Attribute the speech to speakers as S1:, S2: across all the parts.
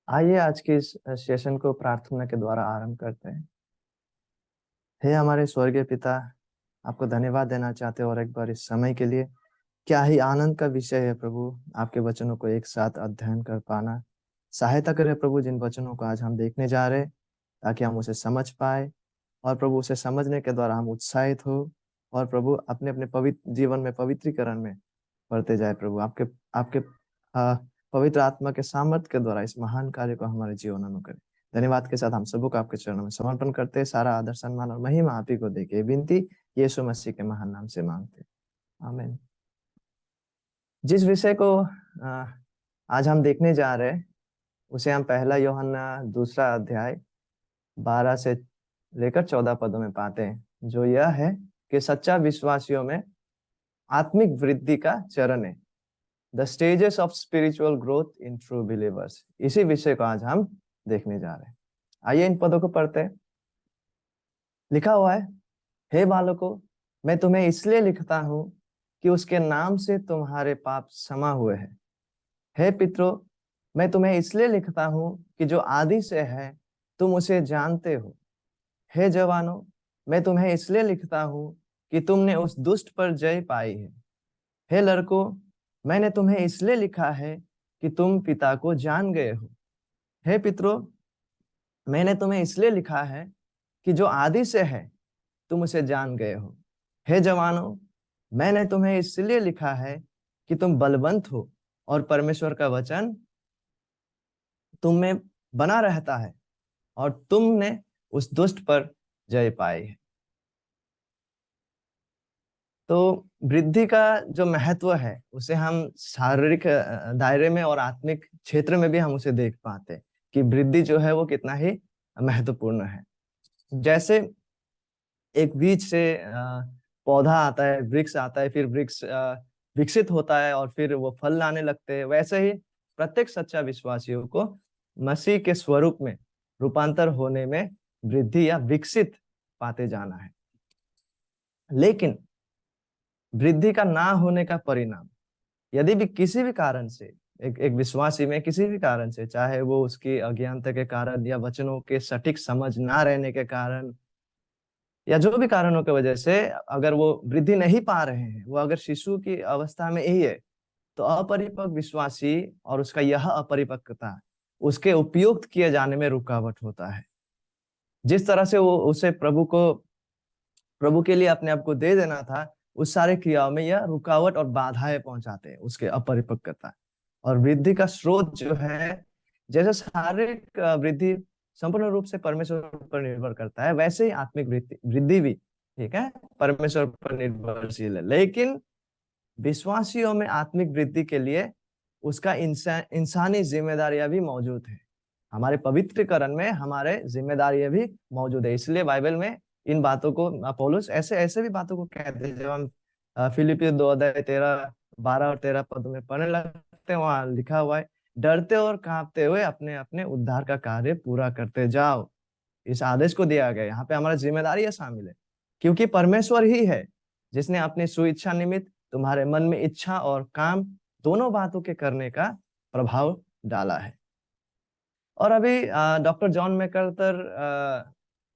S1: आइए आज के इस सेशन को प्रार्थना के द्वारा आरंभ करते हैं। हे हमारे स्वर्गीय पिता, आपको धन्यवाद देना चाहते हैं और एक बार इस समय के लिए। क्या ही आनंद का विषय है प्रभु, आपके वचनों को एक साथ अध्ययन कर पाना। सहायता करें प्रभु जिन वचनों को आज हम देखने जा रहे हैं, ताकि हम उसे समझ पाए और प्रभु उसे समझने के द्वारा हम उत्साहित हो और प्रभु अपने अपने पवित्र जीवन में पवित्रीकरण में बढ़ते जाए। प्रभु आपके आपके आ, पवित्र आत्मा के सामर्थ्य के द्वारा इस महान कार्य को हमारे जीवन में करें। धन्यवाद के साथ हम सबों को आपके चरणों में समर्पण करते हैं। सारा आदर सम्मान और महिमा आप ही को देके विनती यीशु मसीह के महान नाम से मांगते हैं, आमीन। जिस विषय को आज हम देखने जा रहे हैं उसे हम पहला यूहन्ना दूसरा अध्याय 12 से लेकर 14 पदों में पाते हैं, जो यह है कि सच्चा विश्वासियों में आत्मिक वृद्धि का चरण है। The stages of spiritual growth in true believers. इसी विषय को आज हम देखने जा रहे हैं। आइए इन पदों को पढ़ते हैं। लिखा हुआ है, हे बालकों, मैं तुम्हें इसलिए लिखता हूं कि उसके नाम से तुम्हारे पाप क्षमा हुए हैं। हे पितरों, मैं तुम्हें इसलिए लिखता हूं कि जो आदि से है तुम उसे जानते हो। हे जवानों, मैं तुम्हें इसलिए लिखता हूं कि तुमने उस दुष्ट पर जय पाई है। हे लड़कों, मैंने तुम्हें इसलिए लिखा है कि तुम पिता को जान गए हो। हे पितरों, मैंने तुम्हें इसलिए लिखा है कि जो आदि से है तुम उसे जान गए हो। हे जवानों, मैंने तुम्हें इसलिए लिखा है कि तुम बलवंत हो और परमेश्वर का वचन तुम में बना रहता है और तुमने उस दुष्ट पर जय पाई है। तो वृद्धि का जो महत्व है उसे हम शारीरिक दायरे में और आत्मिक क्षेत्र में भी हम उसे देख पाते हैं कि वृद्धि जो है वो कितना ही महत्वपूर्ण है। जैसे एक बीज से पौधा आता है, वृक्ष आता है, फिर वृक्ष विकसित होता है और फिर वो फल लाने लगते हैं, वैसे ही प्रत्येक सच्चा विश्वासियों को मसीह के स्वरूप में रूपांतर होने में वृद्धि या विकसित पाते जाना है। लेकिन वृद्धि का ना होने का परिणाम, यदि भी किसी भी कारण से एक विश्वासी में किसी भी कारण से, चाहे वो उसकी अज्ञानता के कारण या वचनों के सटीक समझ ना रहने के कारण या जो भी कारणों की वजह से अगर वो वृद्धि नहीं पा रहे हैं, वो अगर शिशु की अवस्था में ही है, तो अपरिपक्व विश्वासी और उसका यह अपरिपक्वता उसके उपयुक्त किए जाने में रुकावट होता है। जिस तरह से वो उसे प्रभु के लिए अपने आप को दे देना था, उस सारे क्रियाओं में यह रुकावट और बाधाएं पहुंचाते हैं उसके अपरिपक्वता। और वृद्धि का स्रोत जो है, जैसे शारीरिक वृद्धि संपूर्ण रूप से परमेश्वर पर निर्भर करता है, वैसे ही आत्मिक वृद्धि भी, ठीक है, परमेश्वर पर निर्भरशील है। लेकिन विश्वासियों में आत्मिक वृद्धि के लिए उसका इंसानी जिम्मेदारियां भी मौजूद है। हमारे पवित्रीकरण में हमारे जिम्मेदारियां भी मौजूद है। इसलिए बाइबल में इन बातों को पौलुस ऐसे ऐसे भी बातों को कहते हैं। जब हम फिलिपियो 2 अध्याय 13 12 और 13 पद में पढ़ने लगते हैं, वहां लिखा हुआ है, डरते और कांपते हुए अपने अपने उद्धार का कार्य पूरा करते जाओ। इस आदेश को दिया गया। यहाँ पे हमारा जिम्मेदारी शामिल है, क्योंकि परमेश्वर ही है जिसने अपनी सुइच्छा निमित्त तुम्हारे मन में इच्छा और काम दोनों बातों के करने का प्रभाव डाला है। और अभी डॉक्टर जॉन मैकआर्थर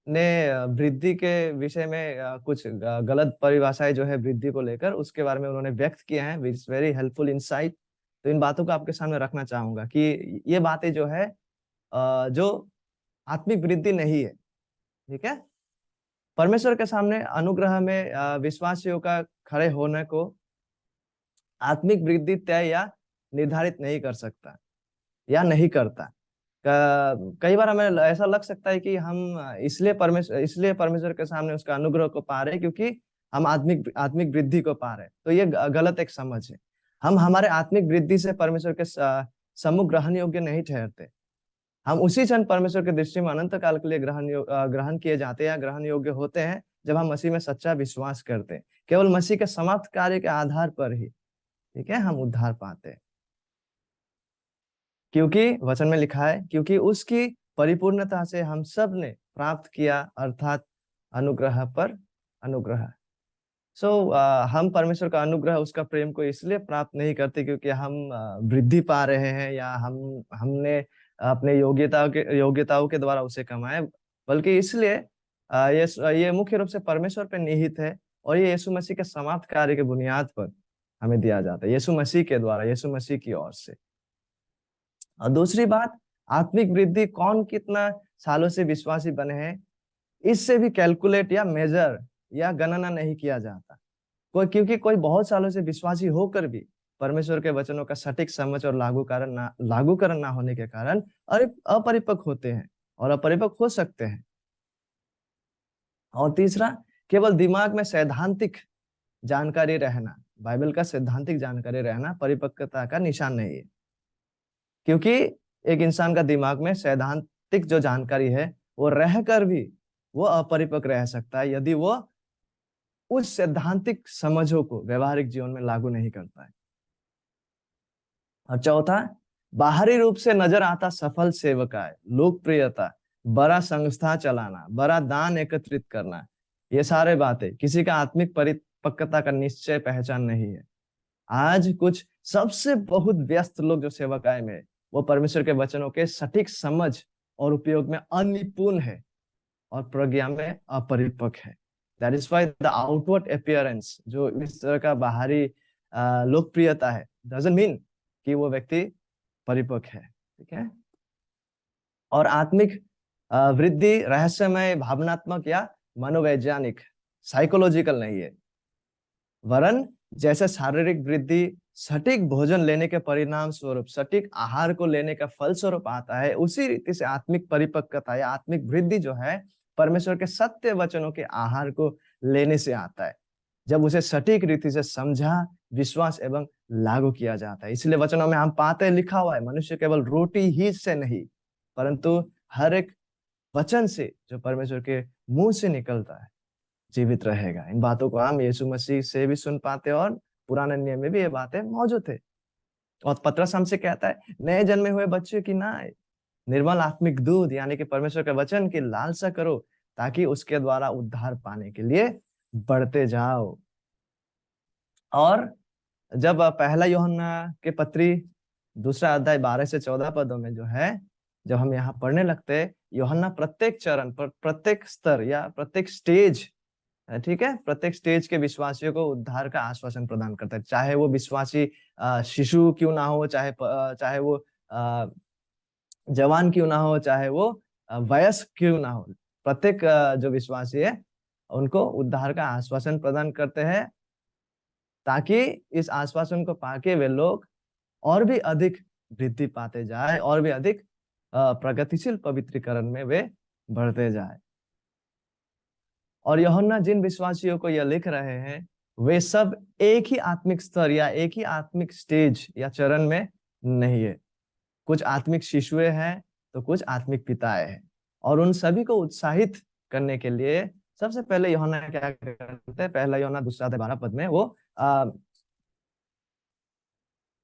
S1: ने वृद्धि के विषय में कुछ गलत परिभाषाएं जो है वृद्धि को लेकर, उसके बारे में उन्होंने व्यक्त किया है, which is very helpful insight. तो इन बातों को आपके सामने रखना चाहूंगा कि ये बातें जो है जो आत्मिक वृद्धि नहीं है, ठीक है। परमेश्वर के सामने अनुग्रह में विश्वासियों का खड़े होने को आत्मिक वृद्धि तय या निर्धारित नहीं कर सकता या नहीं करता। कई बार हमें ऐसा लग सकता है कि हम इसलिए परमेश्वर के सामने उसका अनुग्रह को पा रहे हैं क्योंकि हम आत्मिक आत्मिक वृद्धि को पा रहे हैं। तो ये गलत एक समझ है। हम हमारे आत्मिक वृद्धि से परमेश्वर के सम्मुख ग्रहण योग्य नहीं ठहरते। हम उसी क्षण परमेश्वर के दृष्टि में अनंत काल के लिए ग्रहण किए जाते हैं या ग्रहण योग्य होते हैं जब हम मसीह में सच्चा विश्वास करते हैं। केवल मसीह के समाप्त कार्य के आधार पर ही, ठीक है, हम उद्धार पाते हैं। क्योंकि वचन में लिखा है, क्योंकि उसकी परिपूर्णता से हम सब ने प्राप्त किया, अर्थात अनुग्रह पर अनुग्रह। हम परमेश्वर का अनुग्रह, उसका प्रेम को इसलिए प्राप्त नहीं करते क्योंकि हम वृद्धि पा रहे हैं या हमने अपने योग्यताओं के द्वारा उसे कमाए, बल्कि इसलिए ये मुख्य रूप से परमेश्वर पे निहित है। और ये यीशु मसीह के समाप्त कार्य के बुनियाद पर हमें दिया जाता है, यीशु मसीह के द्वारा, यीशु मसीह की ओर से। और दूसरी बात, आत्मिक वृद्धि कौन कितना सालों से विश्वासी बने हैं, इससे भी कैलकुलेट या मेजर या गणना नहीं किया जाता। क्योंकि कोई बहुत सालों से विश्वासी होकर भी परमेश्वर के वचनों का सटीक समझ और लागूकरण ना होने के कारण अपरिपक्व होते हैं और अपरिपक्व हो सकते हैं। और तीसरा, केवल दिमाग में सैद्धांतिक जानकारी रहना, बाइबल का सैद्धांतिक जानकारी रहना परिपक्वता का निशान नहीं है। क्योंकि एक इंसान का दिमाग में सैद्धांतिक जो जानकारी है वो रहकर भी वो अपरिपक्व रह सकता है यदि वो उस सैद्धांतिक समझों को व्यवहारिक जीवन में लागू नहीं करता है। और चौथा, बाहरी रूप से नजर आता सफल सेवकाय, लोकप्रियता, बड़ा संस्था चलाना, बड़ा दान एकत्रित करना, ये सारे बातें किसी का आत्मिक परिपक्वता का निश्चय पहचान नहीं है। आज कुछ सबसे बहुत व्यस्त लोग जो सेवकाय में, वो परमेश्वर के वचनों के सटीक समझ और उपयोग में अनिपुण है और प्रज्ञा में अपरिपक्व है। That is why the outward appearance, जो इस तरह का बाहरी लोकप्रियता है, डजंट मीन कि वो व्यक्ति परिपक्व है। ठीक है। और आत्मिक वृद्धि रहस्यमय, भावनात्मक या मनोवैज्ञानिक, साइकोलॉजिकल नहीं है, वरन जैसे शारीरिक वृद्धि सटीक भोजन लेने के परिणाम स्वरूप, सटीक आहार को लेने का फल स्वरूप आता है, उसी रीति से आत्मिक परिपक्वता या आत्मिक वृद्धि जो है परमेश्वर के सत्य वचनों के आहार को लेने से आता है, जब उसे सटीक रीति से समझा, विश्वास एवं लागू किया जाता है। इसलिए वचनों में हम पाते हैं, लिखा हुआ है, मनुष्य केवल रोटी ही से नहीं परंतु हर एक वचन से जो परमेश्वर के मुंह से निकलता है जीवित रहेगा। इन बातों को हम यीशु मसीह से भी सुन पाते हैं और पुराने नियम में भी ये बातें मौजूद है। और पतरस हमसे कहता है, नए जन्मे हुए बच्चे की ना निर्मल आत्मिक दूध यानी कि परमेश्वर के वचन की लालसा करो, ताकि उसके द्वारा उद्धार पाने के लिए बढ़ते जाओ। और जब पहला यूहन्ना के पत्री दूसरा अध्याय 12 से 14 पदों में जो है, जब हम यहाँ पढ़ने लगते हैं, यूहन्ना प्रत्येक चरण पर, प्रत्येक स्तर या प्रत्येक स्टेज, ठीक है, प्रत्येक स्टेज के विश्वासियों को उद्धार का आश्वासन प्रदान करता है। चाहे वो विश्वासी शिशु क्यों ना हो, चाहे वो जवान क्यों ना हो, चाहे वो वयस्क क्यों ना हो, प्रत्येक जो विश्वासी है उनको उद्धार का आश्वासन प्रदान करते हैं, ताकि इस आश्वासन को पाके वे लोग और भी अधिक वृद्धि पाते जाए और भी अधिक प्रगतिशील पवित्रीकरण में वे बढ़ते जाए। और यूहन्ना जिन विश्वासियों को यह लिख रहे हैं, वे सब एक ही आत्मिक स्तर या एक ही आत्मिक स्टेज या चरण में नहीं है। कुछ आत्मिक शिशुएं हैं तो कुछ आत्मिक पिताएं हैं। और उन सभी को उत्साहित करने के लिए सबसे पहले यूहन्ना क्या करते हैं, पहला यूहन्ना दूसरा अध्याय 12 पद में वो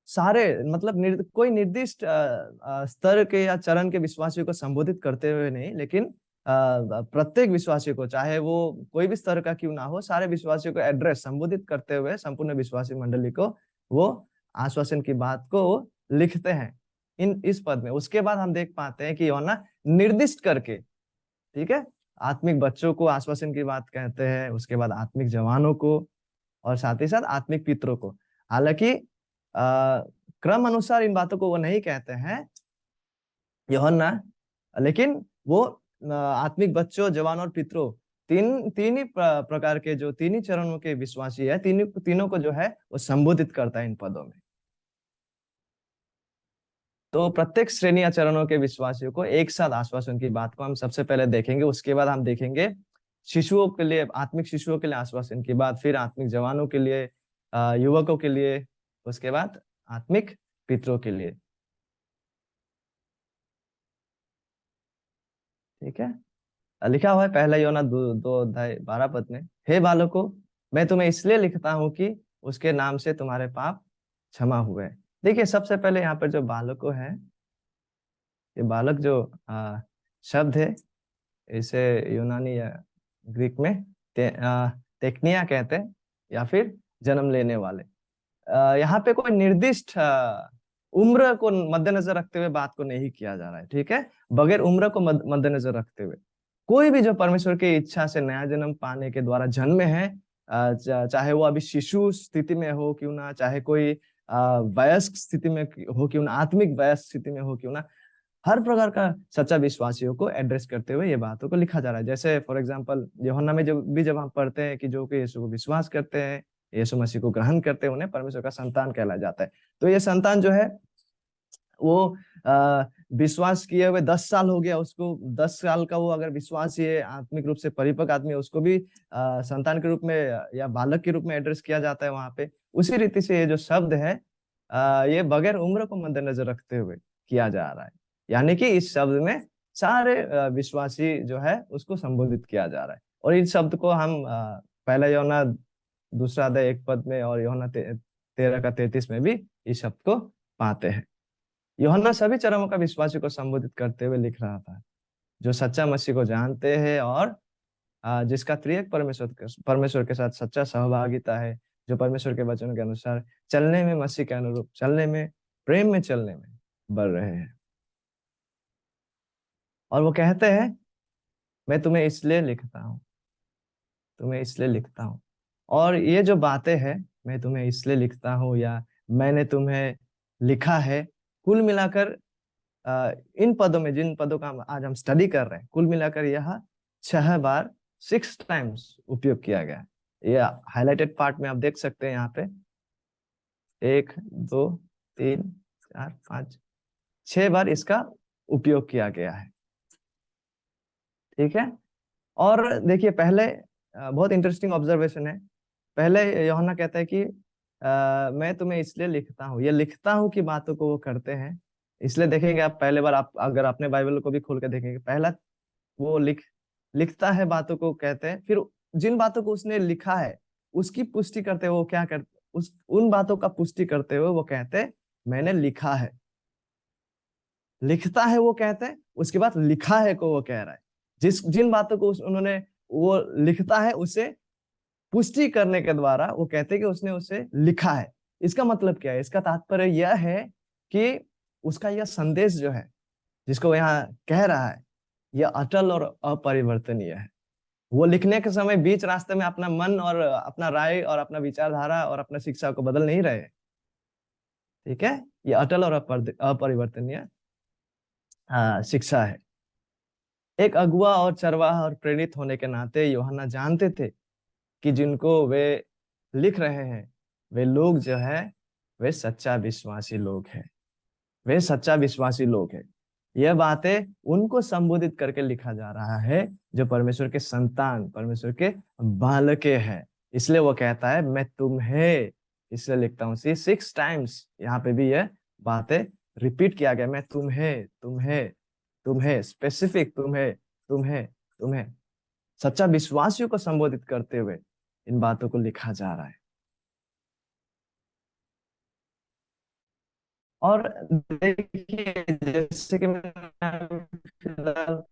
S1: सारे मतलब कोई निर्दिष्ट स्तर के या चरण के विश्वासियों को संबोधित करते हुए नहीं, लेकिन प्रत्येक विश्वासी को, चाहे वो कोई भी स्तर का क्यों ना हो, सारे विश्वासियों को एड्रेस, संबोधित करते हुए संपूर्ण विश्वासी मंडली को वो आश्वासन की बात को लिखते हैं इस पद में। उसके बाद हम देख पाते हैं कि यूहन्ना निर्दिष्ट करके, ठीक है, आत्मिक बच्चों को आश्वासन की बात कहते हैं, उसके बाद आत्मिक जवानों को, और साथ ही साथ आत्मिक पितरों को। हालांकि क्रम अनुसार इन बातों को वो नहीं कहते हैं यूहन्ना, लेकिन वो आत्मिक बच्चों, जवान और पितरों, तीन ही प्रकार के, जो तीन ही चरणों के विश्वासी है, तीनों को जो है वो संबोधित करता है इन पदों में। तो प्रत्येक श्रेणी या चरणों के विश्वासियों को एक साथ आश्वासन की बात को हम सबसे पहले देखेंगे। उसके बाद हम देखेंगे शिशुओं के लिए, आत्मिक शिशुओं के लिए आश्वासन की बात, फिर आत्मिक जवानों के लिए, युवकों के लिए, उसके बाद आत्मिक पितरों के लिए। ठीक है। लिखा हुआ है पहला यूहन्ना 2 अध्याय 12 पद में, हे बालकों, मैं तुम्हें इसलिए लिखता हूँ कि उसके नाम से तुम्हारे पाप क्षमा हुए। देखिए, सबसे पहले यहाँ पर जो बालकों है, ये बालक जो शब्द है, इसे यूनानी या ग्रीक में टेक्निया कहते हैं, या फिर जन्म लेने वाले। यहाँ पे कोई निर्दिष्ट उम्र को मद्देनजर रखते हुए बात को नहीं किया जा रहा है, ठीक है। बगैर उम्र को मद्देनजर रखते हुए कोई भी जो परमेश्वर की इच्छा से नया जन्म पाने के द्वारा जन्मे है, चाहे वो अभी शिशु स्थिति में हो क्यों ना, चाहे कोई वयस्क स्थिति में हो क्यों ना, आत्मिक वयस्क स्थिति में हो क्यों ना, हर प्रकार का सच्चा विश्वासियों को एड्रेस करते हुए ये बातों को लिखा जा रहा है। जैसे फॉर एग्जांपल यूहन्ना में जब हम पढ़ते हैं कि जो कि यीशु को विश्वास करते हैं, यीशु मसीह को ग्रहण करते हैं, उन्हें परमेश्वर का संतान कहलाया जाता है। तो ये संतान जो है वो विश्वास किए हुए 10 साल हो गया उसको, 10 साल का वो अगर विश्वास ये आत्मिक रूप से परिपक्व आदमी है, उसको भी संतान के रूप में या बालक के रूप में एड्रेस किया जाता है वहां पे। उसी रीति से ये जो शब्द है ये बगैर उम्र को मद्देनजर रखते हुए किया जा रहा है, यानी कि इस शब्द में सारे विश्वासी जो है उसको संबोधित किया जा रहा है। और इस शब्द को हम पहला यूहन्ना 2 अध्याय 1 पद में और यूहन्ना 13 का 33 में भी इस शब्द को पाते हैं। यूहन्ना सभी चरमों का विश्वासी को संबोधित करते हुए लिख रहा था, जो सच्चा मसीह को जानते हैं और जिसका त्रिएक परमेश्वर के साथ सच्चा सहभागिता है, जो परमेश्वर के वचनों के अनुसार चलने में, मसीह के अनुरूप चलने में, प्रेम में चलने में बढ़ रहे हैं। और वो कहते हैं, मैं तुम्हें इसलिए लिखता हूँ, तुम्हें इसलिए लिखता हूँ। और ये जो बातें हैं, मैं तुम्हें इसलिए लिखता हूँ या मैंने तुम्हें लिखा है, कुल मिलाकर इन पदों में, जिन पदों का आज हम स्टडी कर रहे हैं, कुल मिलाकर यह 6 बार 6 टाइम्स उपयोग किया गया है। ये हाईलाइटेड पार्ट में आप देख सकते हैं यहाँ पे 1 2 3 4 5 6 बार इसका उपयोग किया गया है, ठीक है। और देखिए पहले बहुत इंटरेस्टिंग ऑब्जर्वेशन है। पहले यूहन्ना कहता है कि मैं तुम्हें इसलिए लिखता हूँ, ये लिखता हूँ की बातों को वो करते हैं। इसलिए देखेंगे आप पहले बार, आप अगर अपने बाइबल को भी खोल के देखेंगे, पहला वो लिखता है बातों को कहते हैं, फिर जिन बातों को उसने लिखा है उसकी पुष्टि करते हुए वो क्या करते, उन बातों का पुष्टि करते हुए वो कहते हैं मैंने लिखा है। लिखता है वो कहते हैं, उसके बाद लिखा है को वो कह रहा है। जिन बातों को उन्होंने वो लिखता है उसे पुष्टि करने के द्वारा वो कहते हैं कि उसने उसे लिखा है। इसका मतलब क्या है? इसका तात्पर्य यह है कि उसका यह संदेश जो है, जिसको वो यहाँ कह रहा है, यह अटल और अपरिवर्तनीय है। वो लिखने के समय बीच रास्ते में अपना मन और अपना राय और अपना विचारधारा और अपना शिक्षा को बदल नहीं रहे, ठीक है। ये अटल और अपरिवर्तनीय शिक्षा है। एक अगुआ और चरवाहा और प्रेरित होने के नाते यूहन्ना जानते थे कि जिनको वे लिख रहे हैं वे लोग जो है वे सच्चा विश्वासी लोग हैं, वे सच्चा विश्वासी लोग हैं। यह बातें उनको संबोधित करके लिखा जा रहा है जो परमेश्वर के संतान, परमेश्वर के बालके हैं। इसलिए वो कहता है मैं तुम्हें इसलिए लिखता हूँ। सी 6 टाइम्स यहाँ पे भी यह बातें रिपीट किया गया, मैं तुम्हें तुम्हें तुम्हें, स्पेसिफिक तुम्हें तुम्हें तुम्हें, सच्चा विश्वासियों को संबोधित करते हुए इन बातों को लिखा जा रहा है। और देखिए जैसे कि मैंने फिलहाल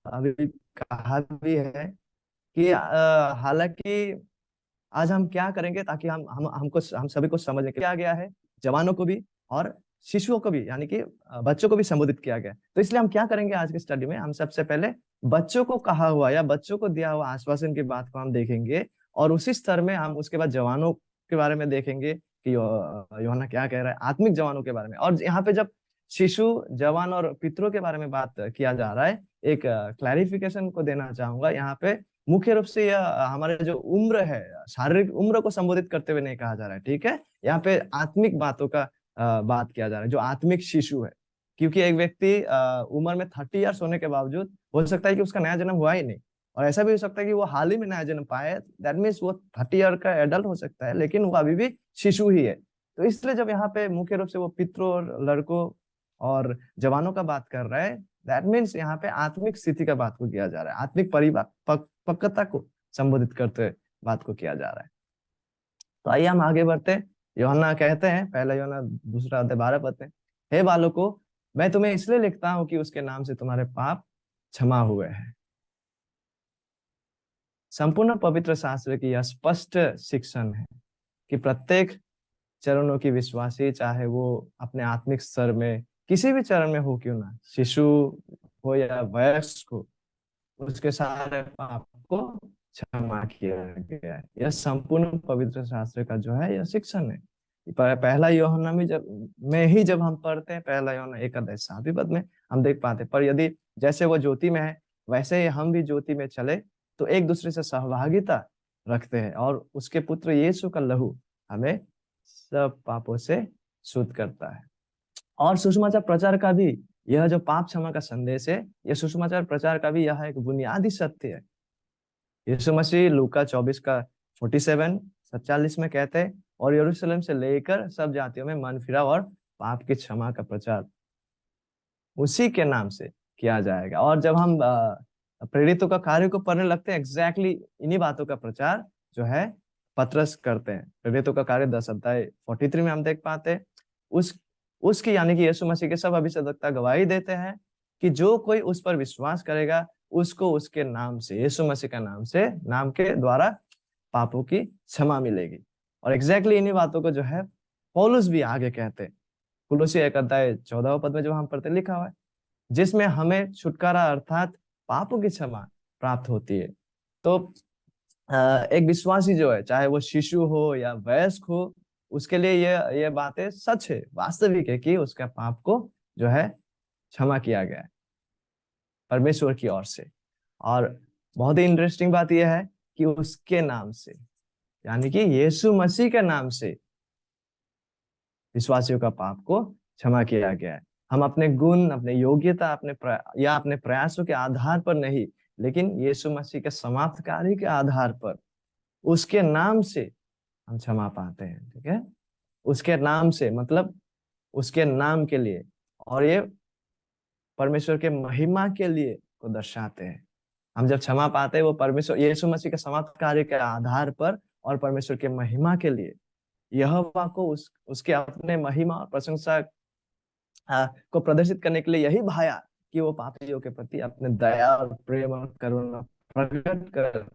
S1: अभी कहा भी है कि हालांकि आज हम क्या करेंगे ताकि हम सभी को समझ किया गया है, जवानों को भी और शिशुओं को भी, यानी कि बच्चों को भी संबोधित किया गया। तो इसलिए हम क्या करेंगे आज के स्टडी में, हम सबसे पहले बच्चों को कहा हुआ या बच्चों को दिया हुआ आश्वासन की बात को हम देखेंगे, और उसी स्तर में हम उसके बाद जवानों के बारे में देखेंगे कि यूहन्ना क्या कह रहा है आत्मिक जवानों के बारे में। और यहाँ पे जब शिशु, जवान और पितरों के बारे में बात किया जा रहा है, एक क्लैरिफिकेशन को देना चाहूंगा यहाँ पे। मुख्य रूप से यह हमारे जो उम्र है, शारीरिक उम्र को संबोधित करते हुए नहीं कहा जा रहा है, ठीक है। यहाँ पे आत्मिक बातों का बात किया जा रहा है, जो आत्मिक शिशु है। क्योंकि एक व्यक्ति उम्र में 30 ईयर्स होने के बावजूद हो सकता है कि उसका नया जन्म हुआ ही नहीं, और ऐसा भी हो सकता है कि वो हाल ही में नया जन्म पाए, दैट मीन्स वो 30 ईयर का एडल्ट हो सकता है, लेकिन वो अभी भी शिशु ही है। तो इसलिए जब यहाँ पे मुख्य रूप से वो पितरों और लड़कों और जवानों का बात कर रहा है, दैट मीन्स यहाँ पे आत्मिक स्थिति का बात को किया जा रहा है, आत्मिक परिपक्वता को संबोधित करते हुए बात को किया जा रहा है। तो आइए हम आगे बढ़ते। यूहन्ना कहते हैं, पहला यूहन्ना 2 अध्याय 12 पद में, हे बालकों, मैं तुम्हें इसलिए लिखता हूँ कि उसके नाम से तुम्हारे पाप क्षमा हुए हैं। संपूर्ण पवित्र शास्त्र की यह स्पष्ट शिक्षण है कि प्रत्येक चरणों की विश्वासी, चाहे वो अपने आत्मिक स्तर में किसी भी चरण में हो क्यों ना, शिशु हो या वयस्क हो, उसके सारे पाप को क्षमा किया गया है। यह संपूर्ण पवित्र शास्त्र का जो है यह शिक्षण है। पहला यूहन्ना में ही जब हम पढ़ते हैं, पहला यूहन्ना 1 अध्याय 7 पद में हम देख पाते हैं, पर यदि जैसे वो ज्योति में है वैसे ही हम भी ज्योति में चले तो एक दूसरे से सहभागिता रखते हैं, और उसके पुत्र यीशु का लहू हमें सब पापों से शुद्ध करता है। और सुसमाचार प्रचार का भी, यह जो पाप क्षमा का संदेश है, यह सुसमाचार प्रचार का भी यह एक बुनियादी सत्य है। यीशु मसीह लूका 24 का 47-47 में कहते हैं, और यरूशलेम से लेकर सब जातियों में मन फिराव और पाप की क्षमा का प्रचार उसी के नाम से किया जाएगा। और जब हम प्रेरितों का कार्य को पढ़ने लगते हैं, एग्जैक्टली इन्हीं बातों का प्रचार जो है पतरस करते हैं। प्रेरितों का कार्य 10 अध्याय 43 में हम देख पाते हैं, उसकी यानी कि यीशु मसीह के सब अभिषेकता गवाही देते हैं कि जो कोई उस पर विश्वास करेगा उसको उसके नाम से, यीशु मसीह का नाम से, नाम के द्वारा पापों की क्षमा मिलेगी। और एग्जैक्टली इन्हीं बातों को जो है पौलुस भी आगे कहते हैं। कुलुसी 1 अध्याय 14 पद में जो हम पढ़ते लिखा हुआ है, जिसमें हमें छुटकारा अर्थात पापों की क्षमा प्राप्त होती है। तो एक विश्वासी जो है, चाहे वो शिशु हो या वयस्क हो, उसके लिए ये बातें सच है, वास्तविक है कि उसका पाप को जो है क्षमा किया गया है परमेश्वर की ओर से। और बहुत ही इंटरेस्टिंग बात यह है कि उसके नाम से, यानी कि यीशु मसीह के नाम से विश्वासियों का पाप को क्षमा किया गया है। हम अपने गुण, अपने योग्यता, अपने प्रयासों के आधार पर नहीं, लेकिन यीशु मसीह के समाप्त कार्य के आधार पर उसके नाम से हम क्षमा पाते हैं। ठीक है, उसके नाम से मतलब उसके नाम के लिए, और ये परमेश्वर के महिमा के लिए को दर्शाते हैं। हम जब क्षमा पाते हैं वो परमेश्वर यीशु मसीह के समाप्त कार्य के आधार पर और परमेश्वर के महिमा के लिए, यहोवा को उसके अपने महिमा और प्रशंसा को प्रदर्शित करने के लिए यही भाया कि वो पापियों के प्रति अपने दया और प्रेम और करुणा प्रकट कर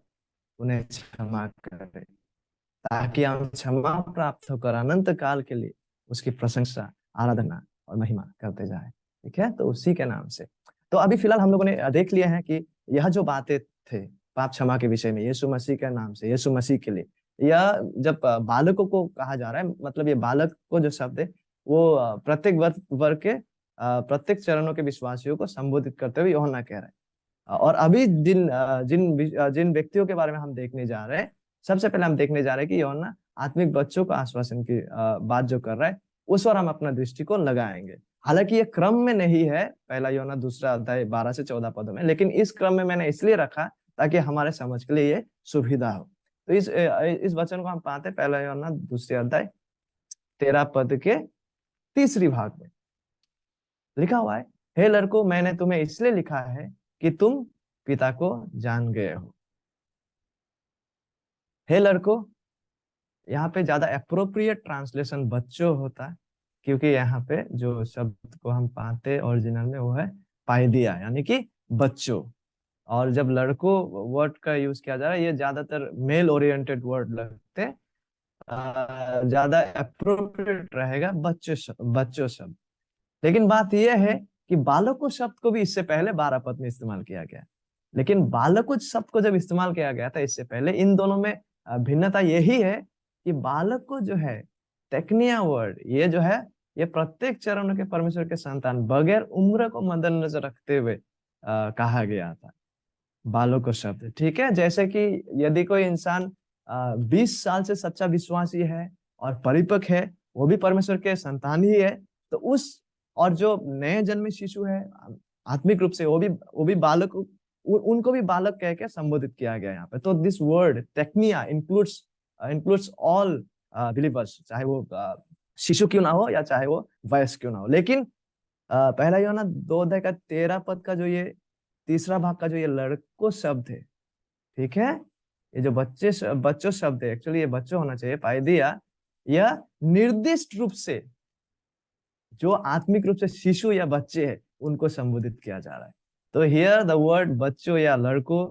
S1: उन्हें क्षमा करे, ताकि हम क्षमा प्राप्त होकर अनंत काल के लिए उसकी प्रशंसा, आराधना और महिमा करते जाए। ठीक है, तो उसी के नाम से। तो अभी फिलहाल हम लोगों ने देख लिया है कि यह जो बातें थे पाप क्षमा के विषय में, यीशु मसीह के नाम से, यीशु मसीह के लिए, यह जब बालकों को कहा जा रहा है, मतलब ये बालक को जो शब्द है वो प्रत्येक वर्ग के प्रत्येक चरणों के विश्वासियों को संबोधित करते हुए यूहन्ना कह रहा है। और अभी जिन व्यक्तियों के बारे में हम देखने जा रहे हैं, सबसे पहले हम देखने जा रहे हैं कि यूहन्ना आत्मिक बच्चों को आश्वासन की बात जो कर रहा है, उस पर हम अपना दृष्टिकोण लगाएंगे। हालांकि ये क्रम में नहीं है, पहला यूहन्ना 2 अध्याय 12 से 14 पदों में, लेकिन इस क्रम में मैंने इसलिए रखा ताकि हमारे समझ के लिए ये सुविधा हो। तो इस वचन को हम पाते पहला यूहन्ना 2 अध्याय 13 पद के तीसरी भाग में लिखा हुआ है, हे लड़कों, मैंने तुम्हें इसलिए लिखा है कि तुम पिता को जान गए हो। हे लड़कों, यहाँ पे ज्यादा अप्रोप्रिएट ट्रांसलेशन बच्चों होता है, क्योंकि यहाँ पे जो शब्द को हम पाते ओरिजिनल में वो है पाइदिया, यानी कि बच्चों। और जब लड़कों वर्ड का यूज किया जा रहा है, ये ज्यादातर मेल ओरिएंटेड वर्ड लगते, ज्यादा अप्रोप्रिएट रहेगा बच्चों शब्द। लेकिन बात यह है कि बालकों शब्द को भी इससे पहले 12 पद में इस्तेमाल किया गया, लेकिन बालकों शब्द को जब इस्तेमाल किया गया था इससे पहले, इन दोनों में भिन्नता यही है कि बालक को जो है टेक्निया वर्ड, ये जो है ये प्रत्येक चरण के परमेश्वर के संतान बगैर उम्र को मद्देनजर रखते हुए कहा गया था बालकों शब्द। ठीक है, जैसे कि यदि कोई इंसान 20 साल से सच्चा विश्वासी है और परिपक्व है, वो भी परमेश्वर के संतान ही है, तो और जो नए जन्मे शिशु है आत्मिक रूप से, वो भी बालक, उनको भी बालक कह के संबोधित किया गया यहाँ पे। तो this word Tecnia includes all believers, चाहे वो शिशु क्यों ना हो या चाहे वो वयस्क क्यों ना हो। लेकिन पहला यूहन्ना 2 अध्याय का 13 पद का जो ये तीसरा भाग का जो ये लड़कों शब्द है, ठीक है, ये जो बच्चों शब्द है, एक्चुअली ये बच्चों होना चाहिए, पाइदिया, यह निर्दिष्ट रूप से जो आत्मिक रूप से शिशु या बच्चे हैं उनको संबोधित किया जा रहा है। तो हियर द वर्ड बच्चों या लड़कों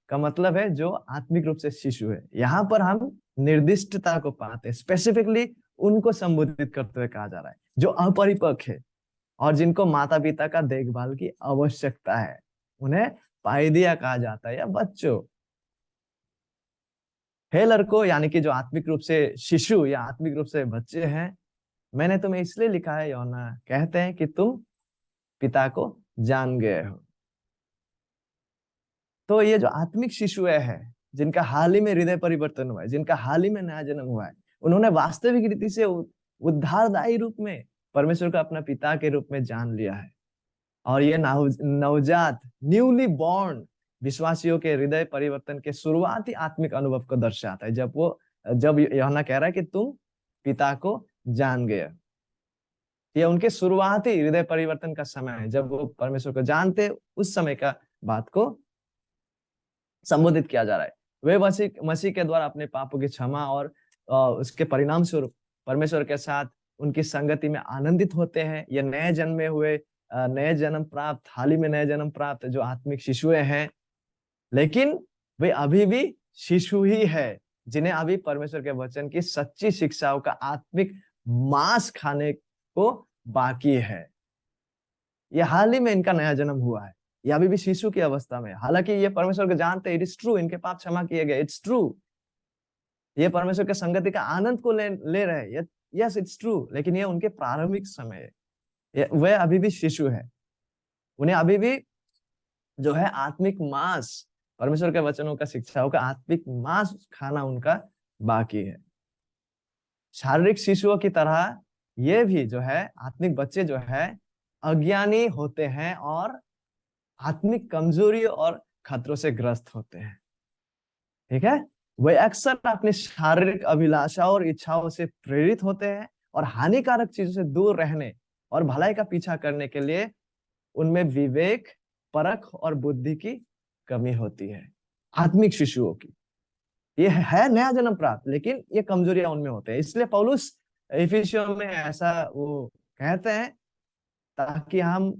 S1: का मतलब है जो आत्मिक रूप से शिशु है। यहाँ पर हम निर्दिष्टता को पाते हैं, स्पेसिफिकली उनको संबोधित करते हुए कहा जा रहा है, जो अपरिपक्व है और जिनको माता पिता का देखभाल की आवश्यकता है, उन्हें पायदिया कहा जाता है या बच्चों। हे लड़कों, यानी कि जो आत्मिक रूप से शिशु या आत्मिक रूप से बच्चे हैं, मैंने तुम्हें इसलिए लिखा है, यूहन्ना कहते हैं, कि तुम पिता को जान गए हो। तो ये जो आत्मिक शिशु है, जिनका हाल ही में हृदय परिवर्तन हुआ है, जिनका हाल ही में नया जन्म हुआ है, उन्होंने वास्तविक रीति से उद्धारदायी रूप में परमेश्वर को अपना पिता के रूप में जान लिया है। और ये नवजात न्यूली बॉर्न विश्वासियों के हृदय परिवर्तन के शुरुआती आत्मिक अनुभव को दर्शाता है, जब यूहन्ना कह रहा है कि तुम पिता को जान गए। ये उनके शुरुआती हृदय परिवर्तन का समय है, जब वो परमेश्वर को जानते, उस समय का बात को संबोधित किया जा रहा है। वे मसीह के द्वारा अपने पापों की क्षमा और उसके परिणाम स्वरूप परमेश्वर के साथ उनकी संगति में आनंदित होते हैं। ये नए जन्मे हुए, नए जन्म प्राप्त, हाल ही में नए जन्म प्राप्त जो आत्मिक शिशुएं हैं, लेकिन वे अभी भी शिशु ही है, जिन्हें अभी परमेश्वर के वचन की सच्ची शिक्षाओं का आत्मिक मांस खाने को बाकी है। ये हाल ही में इनका नया जन्म हुआ है, ये अभी भी शिशु की अवस्था में। हालांकि ये परमेश्वर को जानते, इट इज ट्रू, इनके पाप क्षमा किए गए, इट्स ट्रू, ये परमेश्वर के संगति का आनंद को ले रहे हैं, यस इट्स ट्रू, लेकिन ये उनके प्रारंभिक समय है, वह अभी भी शिशु है। उन्हें अभी भी जो है आत्मिक मांस, परमेश्वर के वचनों का, शिक्षाओं का आत्मिक मांस खाना उनका बाकी है। शारीरिक शिशुओं की तरह ये भी जो है आत्मिक बच्चे जो है अज्ञानी होते हैं और आत्मिक कमजोरी और खतरों से ग्रस्त होते हैं। ठीक है, वे अक्सर अपनी शारीरिक अभिलाषाओं और इच्छाओं से प्रेरित होते हैं और हानिकारक चीजों से दूर रहने और भलाई का पीछा करने के लिए उनमें विवेक, परख और बुद्धि की कमी होती है। आत्मिक शिशुओं की ये है नया जन्म प्राप्त, लेकिन ये कमजोरियां उनमें होते हैं। इसलिए पौलुस इफिसियों में ऐसा वो कहते हैं, ताकि हम,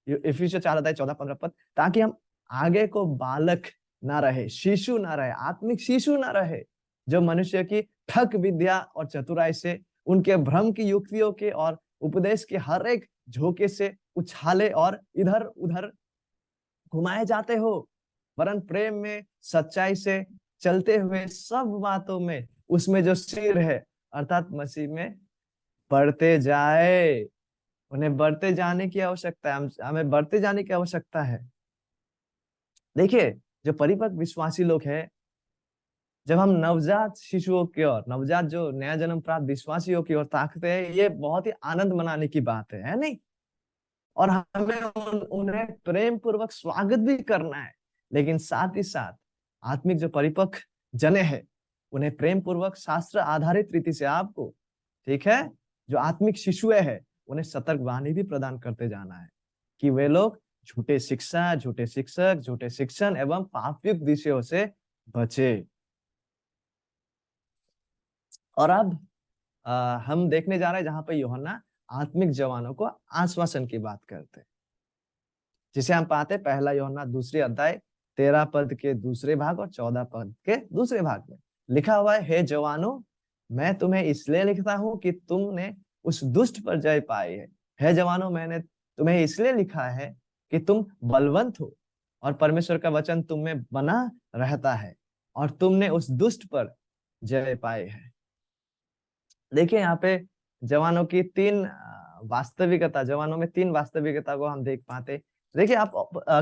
S1: इफिसियों 4:14-15 पद, ताकि हम आगे को बालक ना रहे, शिशु ना रहे, आत्मिक शिशु ना रहे, जो मनुष्य की ठग विद्या और चतुराई से, उनके भ्रम की युक्तियों के और उपदेश के हर एक झोंके से उछाले और इधर उधर घुमाए जाते हो, वरन प्रेम में सच्चाई से चलते हुए सब बातों में उसमें जो सिर है अर्थात मसीह में बढ़ते जाए। उन्हें बढ़ते जाने की आवश्यकता है, हमें बढ़ते जाने की आवश्यकता है। देखिए, जो परिपक्व विश्वासी लोग हैं, जब हम नवजात शिशुओं की ओर, नवजात जो नया जन्म प्राप्त विश्वासियों की ओर ताकते हैं, ये बहुत ही आनंद मनाने की बात है नहीं? और हमें उन्हें प्रेम पूर्वक स्वागत भी करना है, लेकिन साथ ही साथ आत्मिक जो परिपक्व जने हैं, उन्हें प्रेम पूर्वक शास्त्र आधारित रीति से आपको, ठीक है, जो आत्मिक शिशुएं हैं, उन्हें सतर्क वाणी भी प्रदान करते जाना है कि वे लोग झूठे शिक्षा, झूठे शिक्षक, झूठे शिक्षण एवं पापयुक्त विषयों से बचे। और अब हम देखने जा रहे हैं जहां पर यूहन्ना आत्मिक जवानों को आश्वासन की बात करते हैं, जिसे हम पाते हैं 1 यूहन्ना 2 अध्याय 13 पद के दूसरे भाग और 14 पद के दूसरे भाग में लिखा हुआ है, हे जवानों, मैं तुम्हें इसलिए लिखता हूं कि तुमने उस दुष्ट पर जय पाई है। हे जवानों, मैंने तुम्हें इसलिए लिखा है कि तुम बलवंत हो और परमेश्वर का वचन तुम में बना रहता है और तुमने उस दुष्ट पर जय पाई है। देखिए, यहाँ पे जवानों की तीन वास्तविकता, जवानों में तीन वास्तविकता को हम देख पाते। देखिए, आप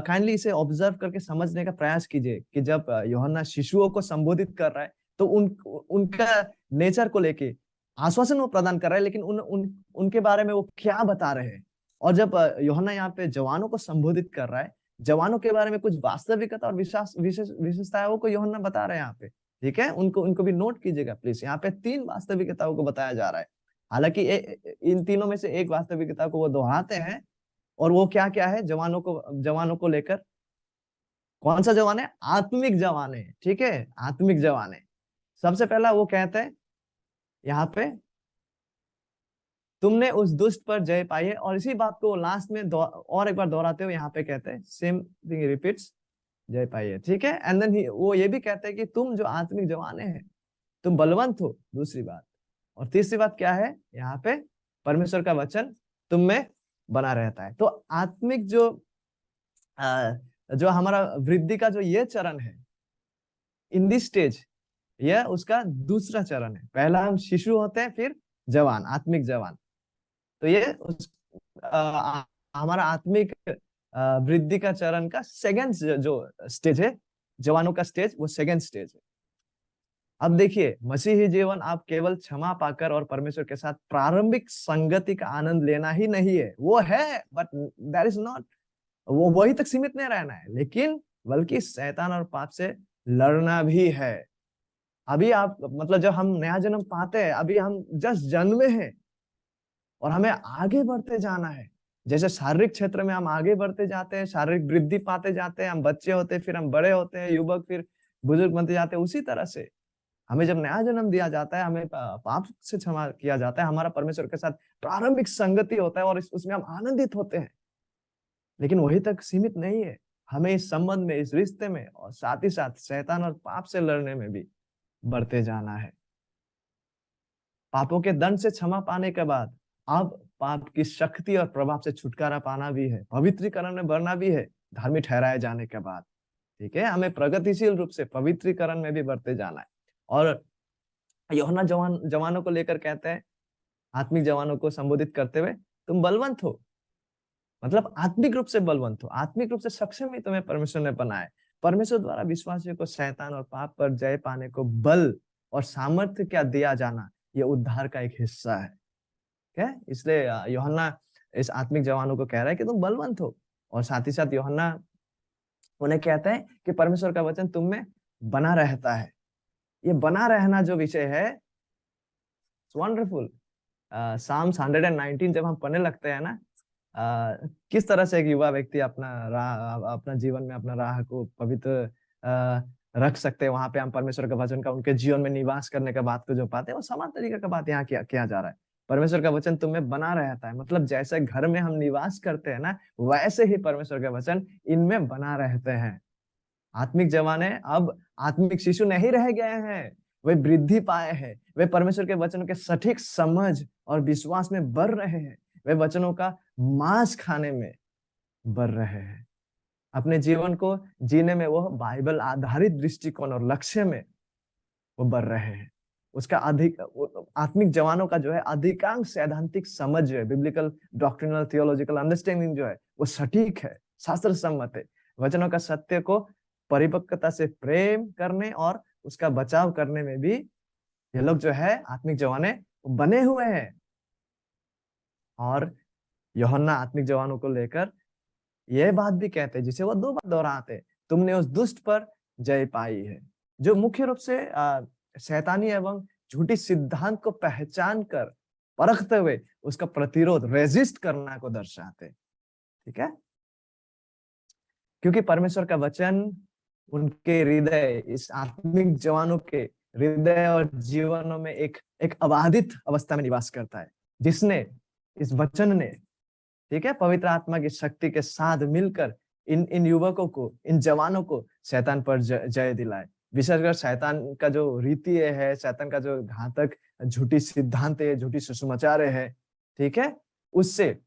S1: काइंडली इसे ऑब्जर्व करके समझने का प्रयास कीजिए कि जब यूहन्ना शिशुओं को संबोधित कर रहा है, तो उनका नेचर को लेके आश्वासन वो प्रदान कर रहा है, लेकिन उनके बारे में वो क्या बता रहे हैं। और जब यूहन्ना यहाँ पे जवानों को संबोधित कर रहा है, जवानों के बारे में कुछ वास्तविकता और विशेषताओं को यूहन्ना बता रहे हैं यहाँ पे। ठीक है, उनको भी नोट कीजिएगा प्लीज। यहाँ पे तीन वास्तविकताओं को बताया जा रहा है। हालांकि इन तीनों में से एक वास्तविकता को वो दोहराते हैं, और वो क्या क्या है, जवानों को लेकर। कौन सा जवान है? आत्मिक जवान है। ठीक है, आत्मिक जवान है। सबसे पहला वो कहते हैं यहाँ पे, तुमने उस दुष्ट पर जय पाई है, और इसी बात को लास्ट में और एक बार दोहराते हुए यहाँ पे कहते हैं, सेम थिंग रिपीट्स, जय पाई है। ठीक है, एंड देन वो ये भी कहते हैं कि तुम जो आत्मिक जवान है, तुम बलवंत हो, दूसरी बात, और तीसरी बात क्या है यहाँ पे, परमेश्वर का वचन तुम में बना रहता है। तो आत्मिक जो हमारा वृद्धि का जो ये चरण है, इन दिस स्टेज, यह उसका दूसरा चरण है। पहला हम शिशु होते हैं, फिर जवान, आत्मिक जवान। तो ये हमारा आत्मिक वृद्धि का चरण का सेकंड जो स्टेज है, जवानों का स्टेज, वो सेकंड स्टेज है। अब देखिए, मसीही जीवन आप केवल क्षमा पाकर और परमेश्वर के साथ प्रारंभिक संगति का आनंद लेना ही नहीं है, वो है, बट दैट इज नॉट, वो वही तक सीमित नहीं रहना है, लेकिन बल्कि शैतान और पाप से लड़ना भी है। अभी आप मतलब जब हम नया जन्म पाते हैं, अभी हम जस्ट जन्मे हैं और हमें आगे बढ़ते जाना है। जैसे शारीरिक क्षेत्र में हम आगे बढ़ते जाते हैं, शारीरिक वृद्धि पाते जाते हैं, हम बच्चे होते हैं, फिर हम बड़े होते हैं, युवक, फिर बुजुर्ग बनते जाते हैं, उसी तरह से हमें जब नया जन्म दिया जाता है, हमें पाप से क्षमा किया जाता है, हमारा परमेश्वर के साथ प्रारंभिक संगति होता है और उसमें हम आनंदित होते हैं। लेकिन वही तक सीमित नहीं है, हमें इस संबंध में, इस रिश्ते में, और साथ ही साथ शैतान और पाप से लड़ने में भी बढ़ते जाना है। पापों के दंड से क्षमा पाने के बाद अब पाप की शक्ति और प्रभाव से छुटकारा पाना भी है, पवित्रीकरण में बढ़ना भी है, धार्मिक ठहराए जाने के बाद। ठीक है, हमें प्रगतिशील रूप से पवित्रीकरण में भी बढ़ते जाना है। और यूहन्ना जवानों को लेकर कहते हैं, आत्मिक जवानों को संबोधित करते हुए, तुम बलवंत हो, मतलब आत्मिक रूप से बलवंत हो, आत्मिक रूप से सक्षम ही तुम्हें परमेश्वर ने बनाया। परमेश्वर द्वारा विश्वासियों को शैतान और पाप पर जय पाने को बल और सामर्थ्य क्या दिया जाना, ये उद्धार का एक हिस्सा है। क्या, इसलिए यूहन्ना इस आत्मिक जवानों को कह रहा है कि तुम बलवंत हो। और साथ ही साथ यूहन्ना उन्हें कहते हैं कि परमेश्वर का वचन तुम में बना रहता है। ये बना रहना जो विषय है, वंडरफुल। साम्स 119 जब हम पढ़ने लगते हैं ना, किस तरह से एक युवा व्यक्ति अपना राह, अपना जीवन में अपना राह को पवित्र रख सकते हैं, वहां पे हम परमेश्वर का वचन का उनके जीवन में निवास करने का बात को जो पाते हैं, वो समान तरीके का बात यहाँ किया जा रहा है। परमेश्वर का वचन तुम्हें बना रहता है, मतलब जैसे घर में हम निवास करते हैं ना, वैसे ही परमेश्वर का वचन इनमें बना रहते हैं। आत्मिक जवाने अब आत्मिक शिशु नहीं रह गए हैं, वे वृद्धि पाए हैं, वे परमेश्वर के वचनों के सटीक समझ और विश्वास में बढ़ रहे हैं, वे वचनों का मांस खाने में बढ़ रहे हैं। अपने जीवन को जीने में वो बाइबल आधारित दृष्टिकोण और लक्ष्य में वो बढ़ रहे हैं। उसका अधिक आत्मिक जवानों का जो है अधिकांश सैद्धांतिक समझ जो है, बिब्लिकल डॉक्ट्रिनल थियोलॉजिकल अंडरस्टैंडिंग जो है, वो सटीक है, शास्त्र सम्मत है। वचनों का सत्य को परिपक्वता से प्रेम करने और उसका बचाव करने में भी ये लोग जो है आत्मिक जवाने बने हुए हैं। और यूहन्ना आत्मिक जवानों को लेकर यह बात भी कहते हैं, जिसे वो 2 बार दोहराते, तुमने उस दुष्ट पर जय पाई है, जो मुख्य रूप से शैतानी एवं झूठी सिद्धांत को पहचान कर परखते हुए उसका प्रतिरोध, रेजिस्ट करना को दर्शाते। ठीक है, क्योंकि परमेश्वर का वचन उनके हृदय, इस आत्मिक जवानों के हृदय और जीवनों में एक अबाधित अवस्था में निवास करता है, जिसने, इस वचन ने, ठीक है, पवित्र आत्मा की शक्ति के साथ मिलकर इन युवकों को, इन जवानों को शैतान पर जय दिलाए। विशेषकर शैतान का जो रीति है, शैतान का जो घातक झूठी सिद्धांत है, झूठी सुसमाचार है, ठीक है, उससे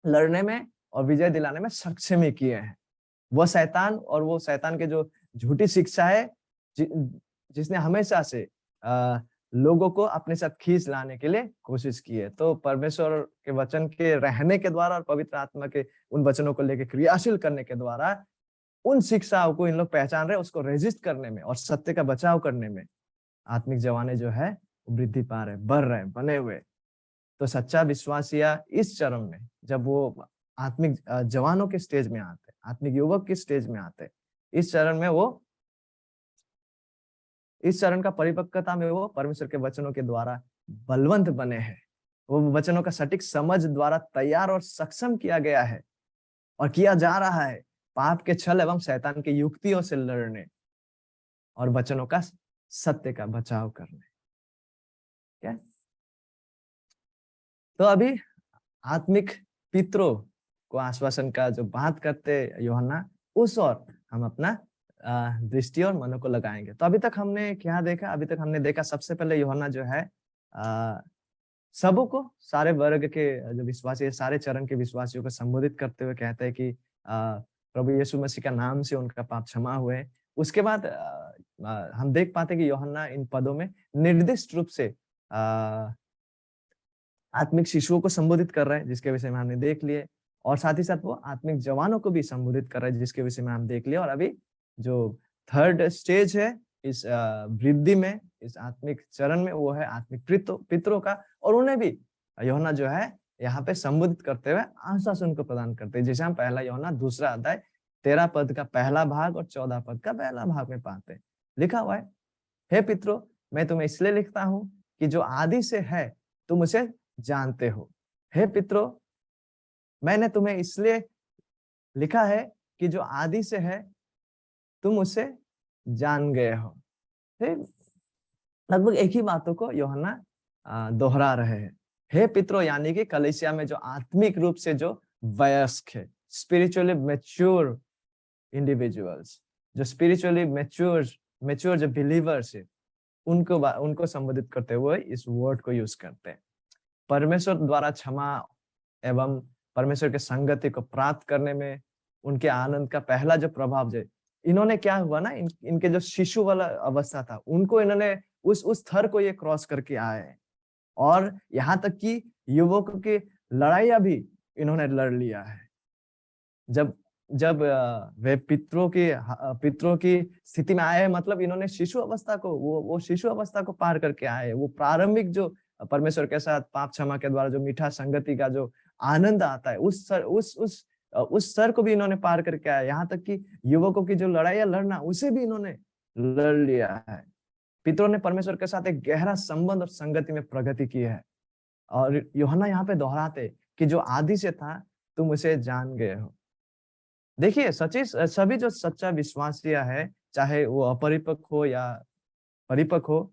S1: लड़ने में और विजय दिलाने में सक्षम ही किए हैं। वो शैतान और वो शैतान के जो झूठी शिक्षा है, जिसने हमेशा से लोगों को अपने साथ खींच लाने के लिए कोशिश की है। तो परमेश्वर के वचन के रहने के द्वारा और पवित्र आत्मा के उन वचनों को लेकर क्रियाशील करने के द्वारा उन शिक्षाओं को इन लोग पहचान रहे, उसको रेजिस्ट करने में और सत्य का बचाव करने में आत्मिक जवाने जो है वृद्धि पा रहे, बढ़ रहे, बने हुए। तो सच्चा विश्वासिया इस चरण में, जब वो आत्मिक जवानों के स्टेज में आते, आत्मिक युवक के स्टेज में आते, इस चरण में वो, इस चरण का परिपक्वता में वो परमेश्वर के वचनों के द्वारा बलवंत बने हैं। वो वचनों का सटीक समझ द्वारा तैयार और सक्षम किया गया है और किया जा रहा है पाप के छल एवं शैतान की युक्तियों से लड़ने और वचनों का सत्य का बचाव करने। क्या, तो अभी आत्मिक पितरों को आश्वासन का जो बात करते यूहन्ना, उस और हम अपना दृष्टि और मनों को लगाएंगे। तो अभी तक हमने क्या देखा? अभी तक हमने देखा सबसे पहले यूहन्ना जो है सबको, सारे वर्ग के जो विश्वासी है, सारे चरण के विश्वासियों को संबोधित करते हुए कहते हैं कि प्रभु यीशु मसीह का नाम से उनका पाप क्षमा हुए। उसके बाद हम देख पाते हैं कि यूहन्ना इन पदों में निर्दिष्ट रूप से आत्मिक शिशुओं को संबोधित कर रहे हैं, जिसके विषय में हमने देख लिए, और साथ ही साथ वो आत्मिक जवानों को भी संबोधित कर रहे हैं, जिसके विषय में हम देख लिए। और अभी जो थर्ड स्टेज है इस वृद्धि में, इस आत्मिक चरण में, वो है आत्मिक पितरों का, और उन्हें भी यूहन्ना जो है यहाँ पे संबोधित करते हुए आश्वासन को प्रदान करते हैं, जैसे हम पहला यूहन्ना 2 अध्याय 13 पद का पहला भाग और 14 पद का पहला भाग में पाते हैं। लिखा हुआ है, हे पितरों, मैं तुम्हें इसलिए लिखता हूँ कि जो आदि से है तुम उसे जानते हो। हे पितरों, मैंने तुम्हें इसलिए लिखा है कि जो आदि से है तुम उसे जान गए हो। लगभग एक ही बातों को यूहन्ना दोहरा रहे हैं। हे पितरों, यानी कि कलीसिया में जो आत्मिक रूप से जो वयस्क है, स्पिरिचुअली मैच्योर इंडिविजुअल्स, जो स्पिरिचुअली मैच्योर जो बिलीवर्स है, उनको संबोधित करते हुए इस वर्ड को यूज करते हैं। परमेश्वर द्वारा क्षमा एवं परमेश्वर के संगति को प्राप्त करने में उनके आनंद का पहला जो प्रभाव है, इन्होंने क्या हुआ ना, इनके जो शिशु वाला अवस्था था, उनको इन्होंने उस स्तर को ये क्रॉस करके आए हैं, और यहाँ तक कि युवकों की लड़ाइयां भी इन्होंने लड़ लिया है। जब जब वे पितरों की स्थिति में आए हैं, मतलब इन्होंने शिशु अवस्था को, वो शिशु अवस्था को पार करके आए। वो प्रारंभिक जो परमेश्वर के साथ पाप क्षमा के द्वारा जो मीठा संगति का जो आनंद आता है, उस स्तर को भी इन्होंने पार करके आए। यहाँ तक कि युवकों की जो लड़ाइयां लड़ना, उसे भी इन्होंने लड़ लिया है। पितरों ने परमेश्वर के साथ एक गहरा संबंध और संगति में प्रगति की है। और यूहन्ना यहाँ पे दोहराते कि जो आदि से था तुम उसे जान गए हो। देखिए, सभी जो सच्चा विश्वासिया है, चाहे वो अपरिपक्व हो या परिपक्व हो,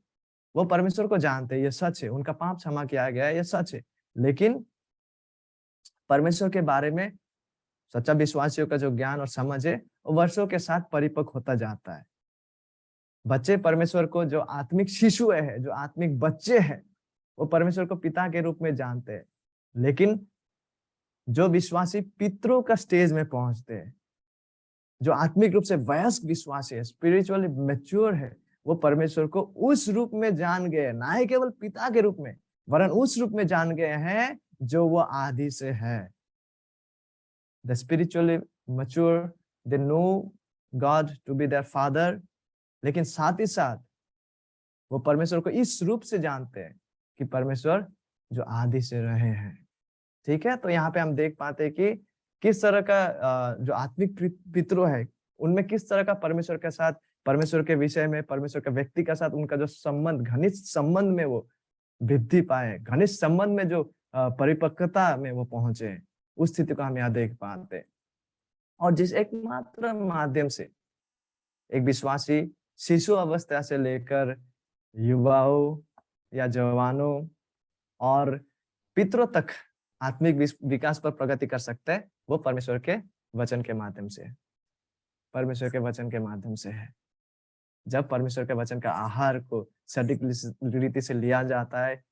S1: वो परमेश्वर को जानते हैं, ये सच है। उनका पाप क्षमा किया गया है, ये सच है। लेकिन परमेश्वर के बारे में सच्चा विश्वासियों का जो ज्ञान और समझ है, वो वर्षों के साथ परिपक्व होता जाता है। बच्चे परमेश्वर को, जो आत्मिक शिशु है, जो आत्मिक बच्चे हैं, वो परमेश्वर को पिता के रूप में जानते हैं। लेकिन जो विश्वासी पितरों का स्टेज में पहुंचते हैं, जो आत्मिक रूप से वयस्क विश्वासी है, स्पिरिचुअली मैच्योर है, वो परमेश्वर को उस रूप में जान गए, ना ही केवल पिता के रूप में, वरन उस रूप में जान गए हैं जो वो आदि से है। The spiritually mature, they know God to be their father, लेकिन साथ ही साथ वो परमेश्वर को इस रूप से जानते हैं कि परमेश्वर जो आदि से रहे हैं। ठीक है, तो यहाँ पे हम देख पाते हैं कि किस तरह का जो आत्मिक पितरों है, उनमें किस तरह का परमेश्वर के साथ, परमेश्वर के विषय में, परमेश्वर के व्यक्ति के साथ उनका जो संबंध, घनिष्ठ संबंध में वो वृद्धि पाए, घनिष्ठ संबंध में जो परिपक्वता में वो पहुंचे, उस स्थिति को हम यहाँ देख पाते हैं। और जिस एकमात्र माध्यम से एक विश्वासी शिशु अवस्था से लेकर युवाओं या जवानों और पितरों तक आत्मिक विकास पर प्रगति कर सकता है, वो परमेश्वर के वचन के माध्यम से है। परमेश्वर के वचन के माध्यम से है। जब परमेश्वर के वचन का आहार को सटीक रीति से लिया जाता है,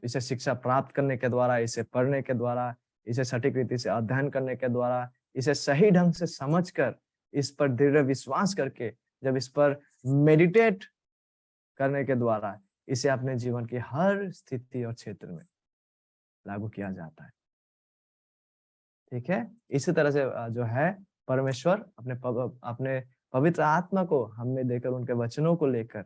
S1: इसे शिक्षा प्राप्त करने के द्वारा, इसे पढ़ने के द्वारा, इसे सटीक रीति से अध्ययन करने के द्वारा, इसे सही ढंग से समझकर, इस पर दृढ़ विश्वास करके, जब इस पर मेडिटेट करने के द्वारा, इसे अपने जीवन की हर स्थिति और क्षेत्र में लागू किया जाता है। ठीक है, इसी तरह से जो है परमेश्वर अपने पवित्र आत्मा को हमें देकर, उनके वचनों को लेकर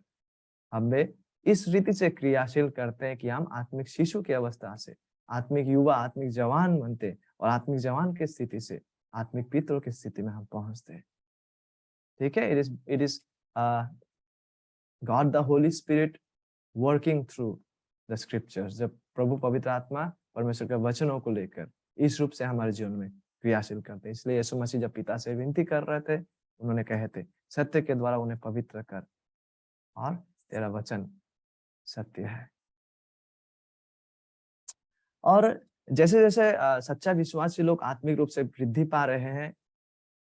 S1: हमें इस रीति से क्रियाशील करते हैं कि हम आत्मिक शिशु की अवस्था से आत्मिक युवा, आत्मिक जवान बनते, और आत्मिक जवान की स्थिति से आत्मिक पितरों की स्थिति में हम पहुंचते हैं। ठीक है, it is God the Holi spirit working through the scriptures. जब प्रभु पवित्र आत्मा परमेश्वर के वचनों को लेकर इस रूप से हमारे जीवन में क्रियाशील करते हैं। इसलिए यीशु मसीह जब पिता से विनती कर रहे थे, उन्होंने कहे थे, सत्य के द्वारा उन्हें पवित्र कर, और तेरा वचन सत्य है। और जैसे जैसे सच्चा विश्वासी लोग आत्मिक रूप से वृद्धि पा रहे हैं,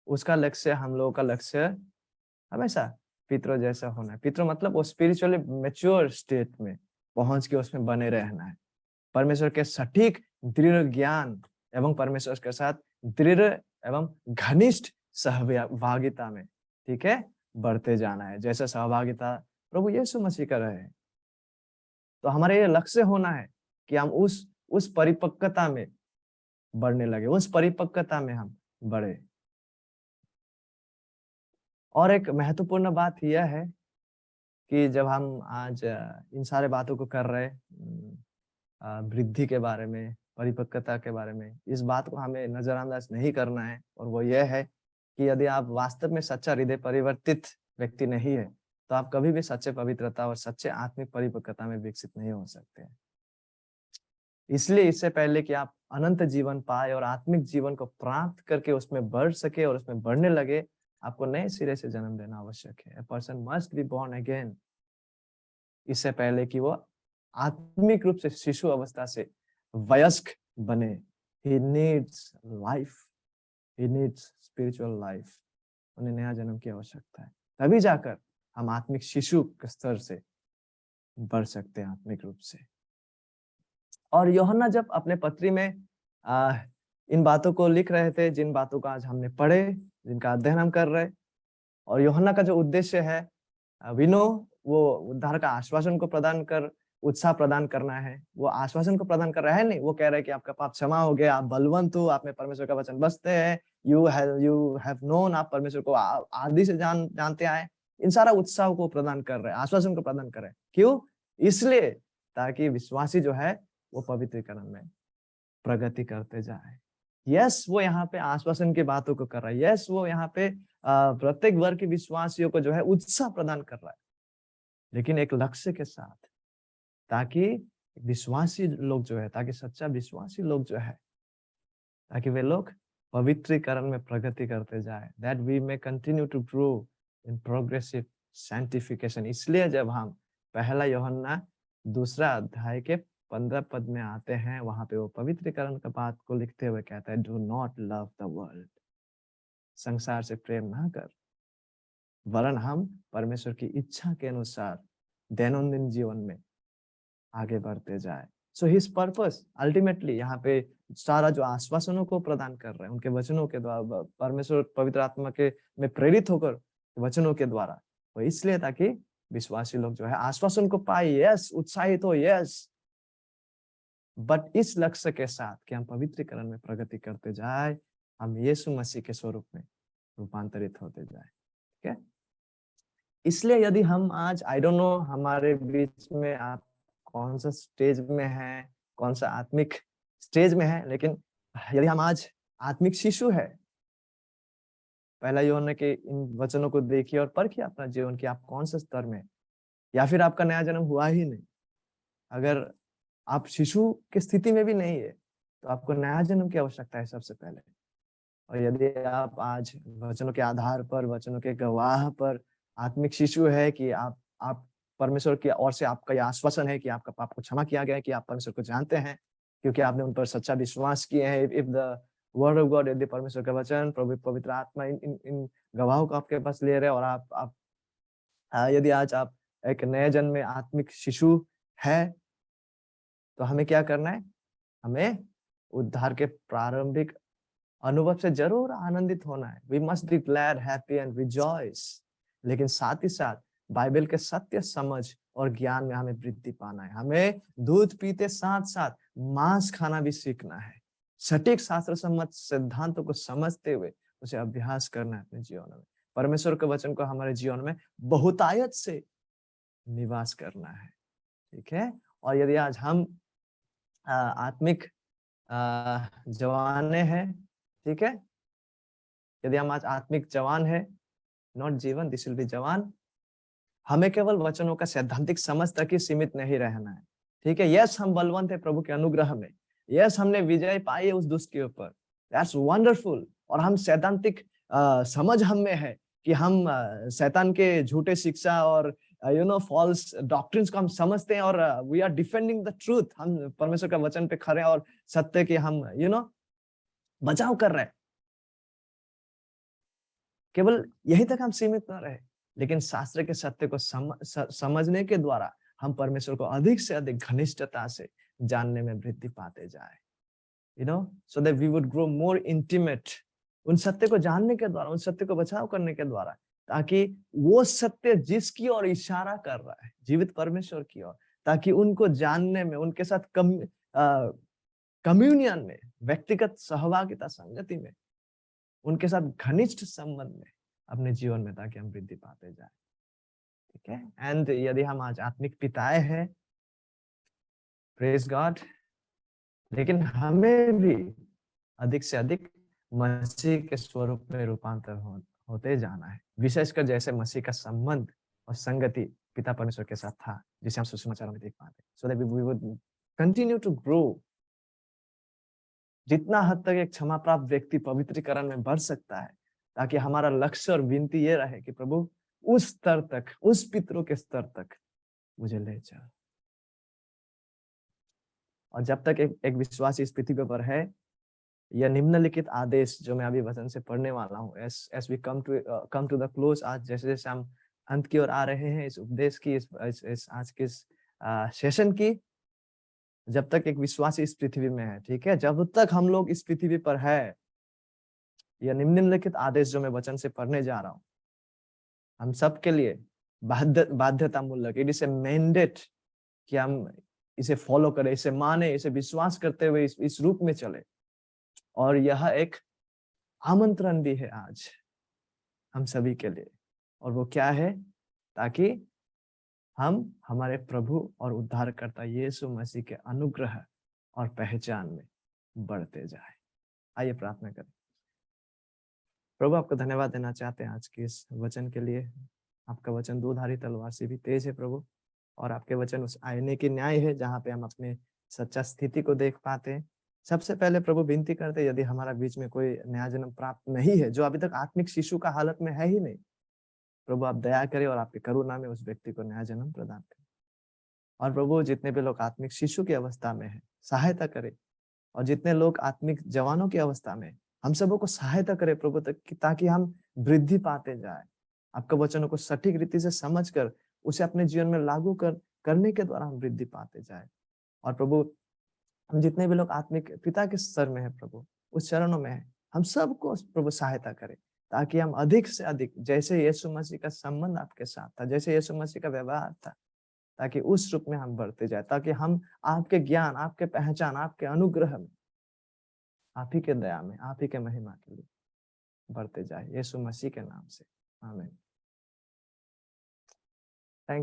S1: उसका लक्ष्य, हम लोगों का लक्ष्य हमेशा पितरों जैसा होना है। पितरों मतलब वो स्पिरिचुअली मैच्योर स्टेट में, पहुंच के उसमें बने रहना है। परमेश्वर के सटीक दृढ़ ज्ञान एवं परमेश्वर के साथ दृढ़ एवं घनिष्ठ सहभागिता में, ठीक है, बढ़ते जाना है, जैसे सहभागिता प्रभु यीशु मसीह कर रहे हैं। तो हमारे ये लक्ष्य होना है कि हम उस परिपक्वता में बढ़ने लगे, उस परिपक्वता में हम बढ़े। और एक महत्वपूर्ण बात यह है कि जब हम आज इन सारे बातों को कर रहे वृद्धि के बारे में, परिपक्वता के बारे में, इस बात को हमें नजरअंदाज नहीं करना है। और वो यह है कि यदि आप वास्तव में सच्चा हृदय परिवर्तित व्यक्ति नहीं है, तो आप कभी भी सच्चे पवित्रता और सच्चे आत्मिक परिपक्वता में विकसित नहीं हो सकते हैं। इसलिए इससे पहले कि आप अनंत जीवन पाए और आत्मिक जीवन को प्राप्त करके उसमें बढ़ सके और उसमें बढ़ने लगे, आपको नए सिरे से जन्म लेना आवश्यक है। A person must be born again। इससे पहले कि वो आत्मिक रूप से शिशु अवस्था से वयस्क बने, he needs life, he needs spiritual life। उन्हें नया जन्म की आवश्यकता है, तभी जाकर हम आत्मिक शिशु के स्तर से बढ़ सकते हैं आत्मिक रूप से। और यूहन्ना जब अपने पत्री में इन बातों को लिख रहे थे, जिन बातों का आज हमने पढ़े, जिनका अध्ययन हम कर रहे, और यूहन्ना का जो उद्देश्य है विनो, वो उद्धार का आश्वासन को प्रदान कर उत्साह प्रदान करना है। वो आश्वासन को प्रदान कर रहा है नहीं, वो कह रहे हैं कि आपका पाप क्षमा हो गया, आप बलवंत हो, आप में परमेश्वर का वचन बसते हैं, यू हैव नोन, आप परमेश्वर को आदि से जानते आए। इन सारा उत्साह को प्रदान कर रहे हैं, आश्वासन को प्रदान कर रहे हैं। क्यों? इसलिए ताकि विश्वासी जो है वो पवित्रीकरण में प्रगति करते जाए। यस, वो यहाँ पे आश्वासन की बातों को कर रहा है। यस, वो यहाँ पे प्रत्येक वर्ग के विश्वासियों को जो है उत्साह प्रदान कर रहा है, लेकिन एक लक्ष्य के साथ, ताकि विश्वासी लोग जो है, ताकि सच्चा विश्वासी लोग जो है, ताकि वे लोग पवित्रीकरण में प्रगति करते जाए, that we may continue to grow in progressive sanctification। इसलिए जब हम पहला यूहन्ना 2 अध्याय के 15 पद में आते हैं, वहां पे वो पवित्रीकरण का बात को लिखते हुए कहता है, do not love the world, संसार से प्रेम ना कर, वरन हम परमेश्वर की इच्छा के अनुसार दैनंदिन जीवन में आगे बढ़ते जाए। सो हिज पर्पस अल्टीमेटली यहाँ पे सारा जो आश्वासनों को प्रदान कर रहे हैं उनके वचनों के द्वारा, परमेश्वर पवित्र आत्मा के में प्रेरित होकर वचनों के द्वारा, वो इसलिए ताकि विश्वासी लोग जो है आश्वासन को पाए, यस, उत्साहित हो, यस, बट इस लक्ष्य के साथ कि हम पवित्रीकरण में प्रगति करते जाए, हम यीशु मसीह के स्वरूप में रूपांतरित होते जाए। ठीक है? इसलिए यदि हम आज, आई डोंट नो हमारे बीच में आप कौन सा स्टेज में है, कौन सा आत्मिक स्टेज में है, लेकिन यदि हम आज आत्मिक शिशु है, पहला यूहन्ना के इन वचनों को देखिए और परखिए अपना जीवन कि आप कौन से स्तर में, या फिर आपका नया जन्म हुआ ही नहीं। अगर आप शिशु की स्थिति में भी नहीं है, तो आपको नया जन्म की आवश्यकता है सबसे पहले। और यदि आप आज वचनों के आधार पर, वचनों के गवाह पर आत्मिक शिशु है कि आप परमेश्वर की ओर से आपका यह आश्वासन है कि आपका पाप को क्षमा किया गया है, कि आप परमेश्वर को जानते हैं क्योंकि आपने उन पर सच्चा विश्वास किए हैं। If the word of God, यदि परमेश्वर का वचन, प्रभु पवित्र आत्मा इन गवाहों को आपके पास ले रहे, और आप यदि आज आप एक नए जन्म में आत्मिक शिशु है, तो हमें क्या करना है? हमें उद्धार के प्रारंभिक अनुभव से जरूर आनंदित होना है। We must be glad, happy and rejoice। लेकिन साथ ही साथ बाइबल के सत्य समझ और ज्ञान में हमें वृद्धि पाना है। हमें दूध पीते साथ साथ मांस खाना भी सीखना है। सटीक शास्त्र सम्मत सिद्धांतों को समझते हुए उसे अभ्यास करना है अपने जीवन में। परमेश्वर के वचन को हमारे जीवन में बहुतायत से निवास करना है। ठीक है? और यदि आज हम आत्मिक जवाने हैं, ठीक है, यदि हम आज आत्मिक जवान है, नॉट जीवन, दिस विल बी जवान, हमें केवल वचनों का सैद्धांतिक समझ तक ही सीमित नहीं रहना है। ठीक है? यस, हम बलवंत है प्रभु के अनुग्रह में, यस, हमने विजय पाई है उस दुष्ट के ऊपर, दैट्स वंडरफुल। और हम सैद्धांतिक समझ हम में है कि हम शैतान के झूठे शिक्षा और फॉल्स डॉक्ट्रिन्स को हम समझते हैं, और we are defending the truth. हम परमेश्वर का वचन पे खड़े और सत्य के हम बचाव कर रहे हैं। केवल यही तक हम सीमित ना रहे, लेकिन शास्त्र के सत्य को समझने के द्वारा हम परमेश्वर को अधिक से अधिक घनिष्ठता से जानने में वृद्धि पाते जाए, so that we would grow more intimate, उन सत्य को जानने के द्वारा, उन सत्य को बचाव करने के द्वारा, ताकि वो सत्य जिसकी ओर इशारा कर रहा है, जीवित परमेश्वर की ओर, ताकि उनको जानने में, उनके साथ कम्युनियन में, व्यक्तिगत सहभागिता, संगति में, उनके साथ घनिष्ठ संबंध में अपने जीवन में, ताकि हम वृद्धि पाते जाए। ठीक है। एंड यदि हम आज आत्मिक पिताएं हैं, प्रेज गॉड, लेकिन हमें भी अधिक से अधिक मसीह के स्वरूप में रूपांतर होते जाना है, विशेषकर जैसे मसीह का संबंध और संगति पिता परमेश्वर के साथ था, जिसे हम सुसमाचारों में देख पाते, so that we would continue to grow. जितना हद तक एक क्षमा प्राप्त व्यक्ति पवित्रीकरण में बढ़ सकता है, ताकि हमारा लक्ष्य और विनती ये रहे कि प्रभु उस स्तर तक, उस पितरों के स्तर तक मुझे ले चल। और जब तक एक विश्वासी इस पृथ्वी पर है, यह निम्नलिखित आदेश जो मैं अभी वचन से पढ़ने वाला हूँ, as we come to the close, आज जैसे जैसे हम अंत की ओर आ रहे हैं इस उपदेश की, इस आज के सेशन की, जब तक एक विश्वासी इस पृथ्वी में है, ठीक है, जब तक हम लोग इस पृथ्वी पर है, यह निम्नलिखित आदेश जो मैं वचन से पढ़ने जा रहा हूँ, हम सब के लिए बाध्यतामूलक, इट इज ए मैंडेट कि हम इसे फॉलो करें, इसे माने, इसे विश्वास करते हुए इस रूप में चले। और यह एक आमंत्रण भी है आज हम सभी के लिए, और वो क्या है? ताकि हम हमारे प्रभु और उद्धारकर्ता यीशु मसीह के अनुग्रह और पहचान में बढ़ते जाए। आइए प्रार्थना करें। प्रभु, आपको धन्यवाद देना चाहते हैं आज के इस वचन के लिए। आपका वचन दो धारी तलवार से भी तेज है प्रभु, और आपके वचन उस आईने की न्याय है जहाँ पे हम अपने सच्चा स्थिति को देख पाते हैं। सबसे पहले प्रभु विनती करते, यदि हमारा बीच में कोई नया जन्म प्राप्त नहीं है, जो अभी तक आत्मिक शिशु का हालत में है ही नहीं, प्रभु आप दया करें और आपके करुणा में उस व्यक्ति को नया जन्म प्रदान करें। और प्रभु जितने भी लोग आत्मिक शिशु की अवस्था में है, सहायता करें, और जितने लोग आत्मिक जवानों की अवस्था में, हम सबों को सहायता करें प्रभु, ताकि हम वृद्धि पाते जाए, आपके वचनों को सटीक रीति से समझकर उसे अपने जीवन में लागू करने के द्वारा हम वृद्धि पाते जाए। और प्रभु हम जितने भी लोग आत्मिक पिता के स्तर में है प्रभु, उस चरणों में है, हम सबको प्रभु सहायता करें, ताकि हम अधिक से अधिक, जैसे यीशु मसीह का संबंध आपके साथ था, जैसे यीशु मसीह का व्यवहार था, ताकि उस रूप में हम बढ़ते जाए, ताकि हम आपके ज्ञान, आपके पहचान, आपके अनुग्रह में, आप ही के दया में, आप ही के महिमा के लिए बढ़ते जाए, यीशु मसीह के नाम से, आमीन।